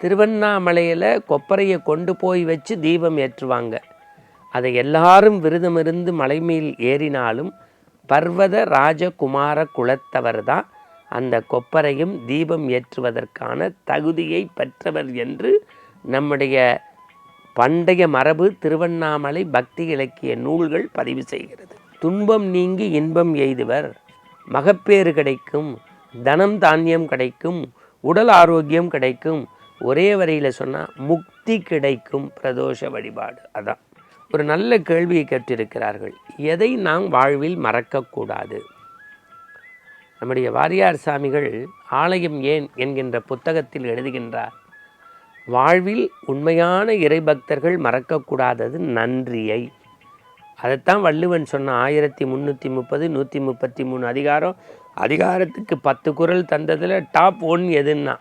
திருவண்ணாமலையில் கொப்பரையை கொண்டு போய் வச்சு தீபம் ஏற்றுவாங்க. அதை எல்லாரும் விரதமிருந்து மலைமேல் ஏறினாலும் பர்வத ராஜகுமார குலத்தவர் தான் அந்த கொப்பரையும் தீபம் ஏற்றுவதற்கான தகுதியை பெற்றவர் என்று நம்முடைய பண்டைய மரபு திருவண்ணாமலை பக்தி இலக்கிய நூல்கள் பதிவு செய்கிறது. துன்பம் நீங்கி இன்பம் எய்துவர், மகப்பேறு கிடைக்கும், தனம் தானியம் கிடைக்கும், உடல் ஆரோக்கியம் கிடைக்கும், ஒரே வரியில் சொன்னால் முக்தி கிடைக்கும் பிரதோஷ வழிபாடு. அதான் ஒரு நல்ல கேள்வியை கேட்டிருக்கிறார்கள். எதை நாம் வாழ்வில் மறக்கக்கூடாது? நம்முடைய வாரியார் சாமிகள் ஆலயம் ஏன் என்கின்ற புத்தகத்தில் எழுதுகின்றார், வாழ்வில் உண்மையான இறைபக்தர்கள் மறக்கக்கூடாதது நன்றியை. அதைத்தான் வள்ளுவன் சொன்ன 1330 133 அதிகாரம், அதிகாரத்துக்கு 10 குறள் தந்ததில் டாப் 1 எதுன்னா,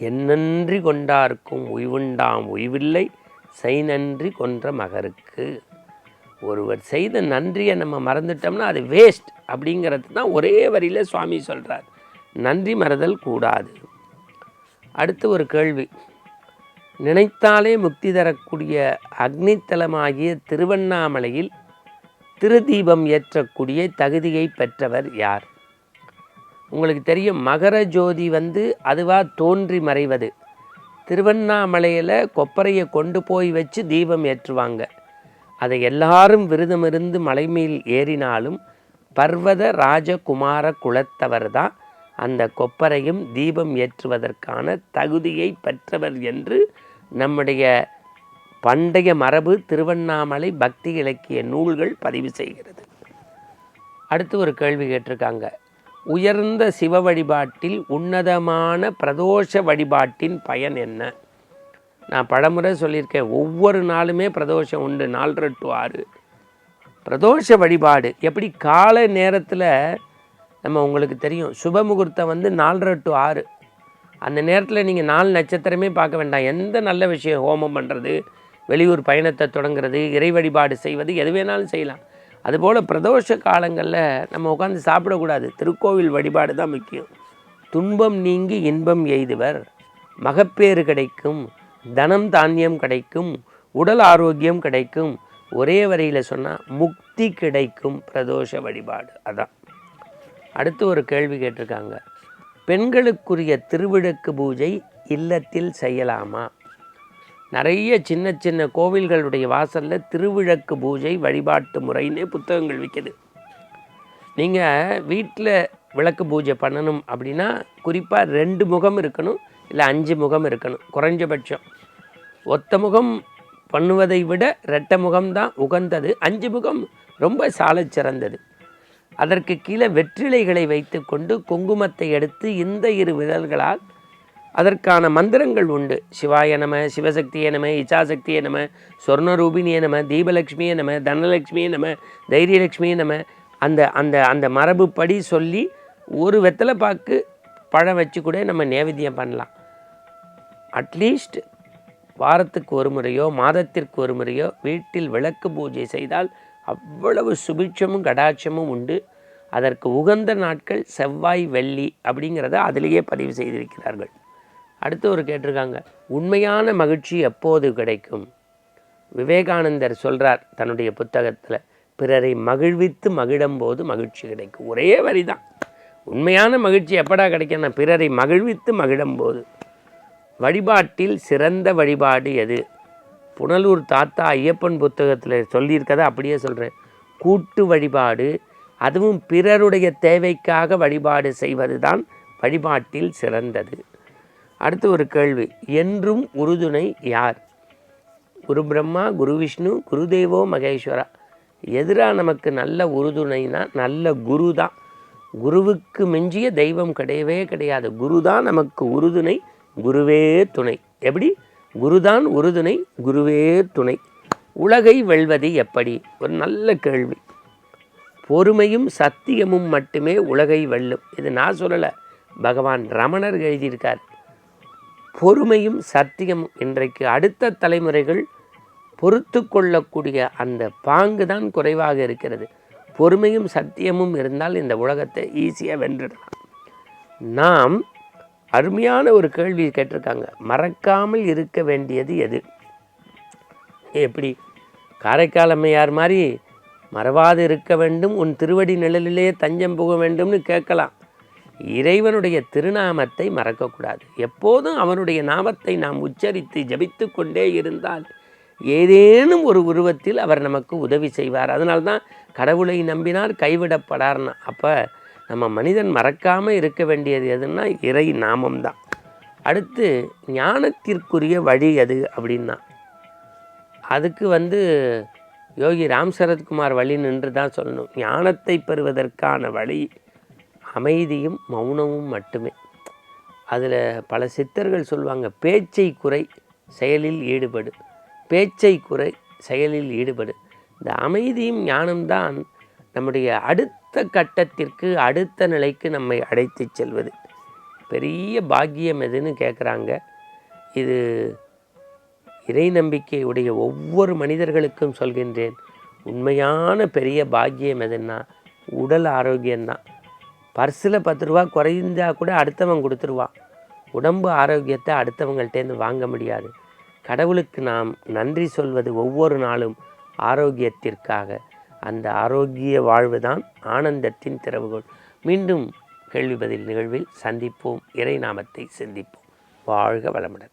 என்னன்றி கொண்டார்க்கும் உய்வுண்டாம் உய்வில்லை செய்நன்றி கொன்ற மகருக்கு. ஒருவர் செய்த நன்றியை நம்ம மறந்துட்டோம்னா அது வேஸ்ட் அப்படிங்கிறது தான் ஒரே வரியில் சுவாமி சொல்கிறார். நன்றி மறதல் கூடாது. அடுத்து ஒரு கேள்வி, நினைத்தாலே முக்தி தரக்கூடிய அக்னித்தலமாகிய திருவண்ணாமலையில் திருதீபம் ஏற்றக்கூடிய தகுதியை பெற்றவர் யார்? உங்களுக்கு தெரியும், மகர ஜோதி அதுவாக தோன்றி மறைவது. திருவண்ணாமலையில் கொப்பரையை கொண்டு போய் வச்சு தீபம் ஏற்றுவாங்க. அதை எல்லாரும் விரதமிருந்து மலைமேல் ஏறினாலும் பர்வத ராஜகுமார குலத்தவர் தான் அந்த கொப்பரையும் தீபம் ஏற்றுவதற்கான தகுதியை பெற்றவர் என்று நம்முடைய பண்டைய மரபு திருவண்ணாமலை பக்தி இலக்கிய நூல்கள் பதிவு செய்கிறது. அடுத்து ஒரு கேள்வி கேட்டிருக்காங்க, உயர்ந்த சிவ வழிபாட்டில் உன்னதமான பிரதோஷ வழிபாட்டின் பயன் என்ன? நான் பலமுறை சொல்லியிருக்கேன், ஒவ்வொரு நாளுமே பிரதோஷம் உண்டு. 4 to 6 பிரதோஷ வழிபாடு. எப்படி கால நேரத்தில் நம்ம உங்களுக்கு தெரியும், சுப முகூர்த்தம் 4 to 6. அந்த நேரத்தில் நீங்கள் 4 நட்சத்திரமே பார்க்க வேண்டாம். எந்த நல்ல விஷயம், ஹோமம் பண்ணுறது, வெளியூர் பயணத்தை தொடங்குறது, இறை வழிபாடு செய்வது, எது வேணாலும் செய்யலாம். அதுபோல் பிரதோஷ காலங்களில் நம்ம உட்காந்து சாப்பிடக்கூடாது. திருக்கோவில் வழிபாடு தான் முக்கியம். துன்பம் நீங்கி இன்பம் எய்துவர், மகப்பேறு கிடைக்கும், தனம் தானியம் கிடைக்கும், உடல் ஆரோக்கியம் கிடைக்கும், ஒரே வரியில் சொன்னால் முக்தி கிடைக்கும் பிரதோஷ வழிபாடு. அதான். அடுத்து ஒரு கேள்வி கேட்டிருக்காங்க, பெண்களுக்குரிய திருவிளக்கு பூஜை இல்லத்தில் செய்யலாமா? நிறைய சின்ன சின்ன கோவில்களுடைய வாசலில் திருவிளக்கு பூஜை வழிபாட்டு முறைன்னே புத்தகங்கள் விற்கிது. நீங்கள் வீட்டில் விளக்கு பூஜை பண்ணணும் அப்படின்னா குறிப்பாக 2 முகம் இருக்கணும், இல்லை 5 முகம் இருக்கணும் குறைஞ்சபட்சம். ஒத்த முகம் பண்ணுவதை விட 2 முகம்தான் உகந்தது. 5 முகம் ரொம்ப சாலச் சிறந்தது. அதற்கு கீழே வெற்றிலைகளை வைத்து கொண்டு குங்குமத்தை எடுத்து இந்த 2 விரல்களால் அதற்கான மந்திரங்கள் உண்டு. சிவாய நம, சிவசக்தியே நம, இச்சாசக்தியே நம, சொர்ணரூபிணியே நம, தீபலக்ஷ்மியே நம, தனலக்ஷ்மியே நம, தைரியலக்ஷ்மியே நம, அந்த அந்த அந்த மரபுப்படி சொல்லி ஒரு வெத்தலை பாக்கு பழம் வச்சு கூட நம்ம நேவேத்தியம் பண்ணலாம். அட்லீஸ்ட் வாரத்துக்கு ஒரு முறையோ மாதத்திற்கு ஒரு முறையோ வீட்டில் விளக்கு பூஜை செய்தால் அவ்வளவு சுபிட்சமும் கடாட்சமும் உண்டு. அதற்கு உகந்த நாட்கள் செவ்வாய் வெள்ளி அப்படிங்கிறத அதிலேயே பதிவு செய்திருக்கிறார்கள். அடுத்து ஒரு கேட்டிருக்காங்க, உண்மையான மகிழ்ச்சி எப்போது கிடைக்கும்? விவேகானந்தர் சொல்கிறார் தன்னுடைய புத்தகத்தில், பிறரை மகிழ்வித்து மகிழும்போது மகிழ்ச்சி கிடைக்கும். ஒரே வரி தான். உண்மையான மகிழ்ச்சி எப்படா கிடைக்கும்னா பிறரை மகிழ்வித்து மகிழும்போது. வழிபாட்டில் சிறந்த வழிபாடு எது? புனலூர் தாத்தா ஐயப்பன் புத்தகத்தில் சொல்லியிருக்கதை அப்படியே சொல்கிறேன். கூட்டு வழிபாடு, அதுவும் பிறருடைய தேவைக்காக வழிபாடு செய்வது தான் வழிபாட்டில் சிறந்தது. அடுத்து ஒரு கேள்வி, என்றும் உறுதுணை யார்? குரு பிரம்மா, குரு விஷ்ணு, குருதேவோ மகேஸ்வரா. எதிராக நமக்கு நல்ல உறுதுணைனா நல்ல குரு தான். குருவுக்கு மிஞ்சிய தெய்வம் கிடையவே கிடையாது. குரு தான் நமக்கு உறுதுணை, குருவே துணை. எப்படி? குருதான் உறுதுணை, குருவே துணை. உலகை வெல்வது எப்படி? ஒரு நல்ல கேள்வி. பொறுமையும் சத்தியமும் மட்டுமே உலகை வெல்லும். இது நான் சொல்லலை, பகவான் ரமணர் எழுதியிருக்கார். பொறுமையும் சத்தியம் இன்றைக்கு அடுத்த தலைமுறைகள் பொறுத்து கொள்ளக்கூடிய அந்த பாங்கு தான் குறைவாக இருக்கிறது. பொறுமையும் சத்தியமும் இருந்தால் இந்த உலகத்தை ஈஸியாக வென்றிடலாம். நாம் அருமையான ஒரு கேள்வி கேட்டிருக்காங்க. மறக்காமல் இருக்க வேண்டியது எது? எப்படி காரைக்கால் அம்மையார் மாதிரி மறவாது இருக்க வேண்டும், உன் திருவடி நிழலிலே தஞ்சம் புக வேண்டும்னு கேட்கலாம். இறைவனுடைய திருநாமத்தை மறக்கக்கூடாது. எப்போதும் அவனுடைய நாமத்தை நாம் உச்சரித்து ஜபித்து கொண்டே இருந்தால் ஏதேனும் ஒரு உருவத்தில் அவர் நமக்கு உதவி செய்வார். அதனால்தான் கடவுளை நம்பினார் கைவிடப்படார்னா. அப்போ நம்ம மனிதன் மறக்காமல் இருக்க வேண்டியது எதுன்னா இறை நாமம்தான். அடுத்து ஞானத்திற்குரிய வழி எது அப்படின்னா, அதுக்கு யோகி ராம் சரத்குமார் வழி நின்று தான் சொல்லணும். ஞானத்தை பெறுவதற்கான வழி அமைதியும் மௌனமும் மட்டுமே. அதில் பல சித்தர்கள் சொல்லுவாங்க, பேச்சை குறை செயலில் ஈடுபடு, பேச்சை குறை செயலில் ஈடுபடு. இந்த அமைதியும் ஞானம்தான் நம்முடைய அடுத்த கட்டத்திற்கு அடுத்த நிலைக்கு நம்மை அழைத்து செல்வது. பெரிய பாக்கியம் எதுன்னு கேட்குறாங்க. இது இறை நம்பிக்கையுடைய ஒவ்வொரு மனிதர்களுக்கும் சொல்கின்றேன். உண்மையான பெரிய பாக்கியம் எதுன்னா உடல் ஆரோக்கியம்தான். பர்ஸில் 10 ரூபா குறைந்தா கூட அடுத்தவன் கொடுத்துருவான். உடம்பு ஆரோக்கியத்தை அடுத்தவங்கள்ட்டேருந்து வாங்க முடியாது. கடவுளுக்கு நாம் நன்றி சொல்வது ஒவ்வொரு நாளும் ஆரோக்கியத்திற்காக. அந்த ஆரோக்கிய வாழ்வு தான் ஆனந்தத்தின் திறவுகோல். மீண்டும் கேள்வி பதில் நிகழ்வில் சந்திப்போம். இறை நாமத்தை சிந்திப்போம். வாழ்க வளமுடன்.